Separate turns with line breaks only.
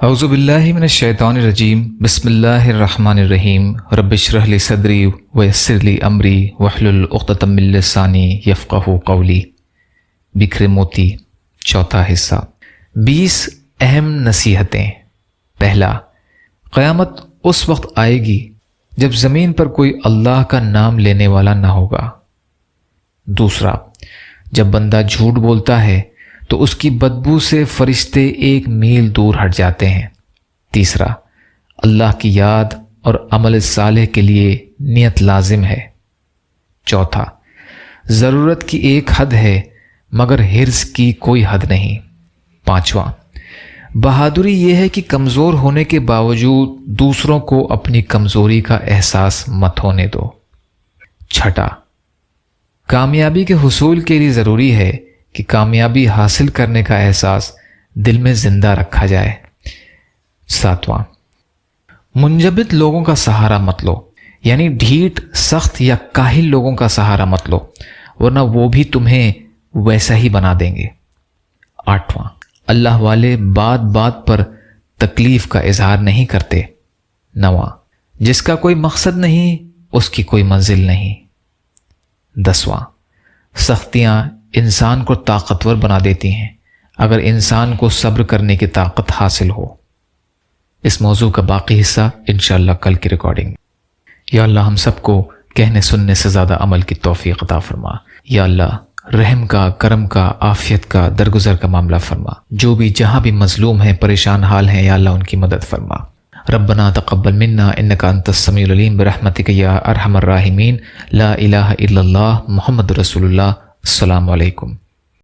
اعوذ باللہ من الشیطان الرجیم بسم اللہ الرحمن الرحیم رب اشرح لی صدری ویسر لی امری واحلل عقدۃ من لسانی یفقہوا قولی۔ بکھرے موتی، چوتھا حصہ۔ 20 اہم نصیحتیں۔ پہلا، قیامت اس وقت آئے گی جب زمین پر کوئی اللہ کا نام لینے والا نہ ہوگا۔ دوسرا، جب بندہ جھوٹ بولتا ہے تو اس کی بدبو سے فرشتے 1 میل دور ہٹ جاتے ہیں۔ تیسرا، اللہ کی یاد اور عمل صالح کے لیے نیت لازم ہے۔ چوتھا، ضرورت کی ایک حد ہے مگر حرص کی کوئی حد نہیں۔ پانچواں، بہادری یہ ہے کہ کمزور ہونے کے باوجود دوسروں کو اپنی کمزوری کا احساس مت ہونے دو۔ چھٹا، کامیابی کے حصول کے لیے ضروری ہے کہ کامیابی حاصل کرنے کا احساس دل میں زندہ رکھا جائے۔ ساتواں، منجبت لوگوں کا سہارا مت لو، یعنی ڈھیٹ، سخت یا کاہل لوگوں کا سہارا مت لو، ورنہ وہ بھی تمہیں ویسا ہی بنا دیں گے۔ آٹھواں، اللہ والے بات بات پر تکلیف کا اظہار نہیں کرتے۔ نواں، جس کا کوئی مقصد نہیں اس کی کوئی منزل نہیں۔ 10واں، سختیاں انسان کو طاقتور بنا دیتی ہیں اگر انسان کو صبر کرنے کی طاقت حاصل ہو۔ اس موضوع کا باقی حصہ انشاءاللہ کل کی ریکارڈنگ۔ یا اللہ ہم سب کو کہنے سننے سے زیادہ عمل کی توفیق عطا فرما۔ یا اللہ رحم کا، کرم کا، عافیت کا، درگزر کا معاملہ فرما۔ جو بھی جہاں بھی مظلوم ہیں، پریشان حال ہیں، یا اللہ ان کی مدد فرما۔ ربنا تقبل منا انک انت السمیع العلیم برحمتک یا ارحم الراحمین۔ لا الہ الا اللہ محمد رسول اللہ۔ السلام علیکم۔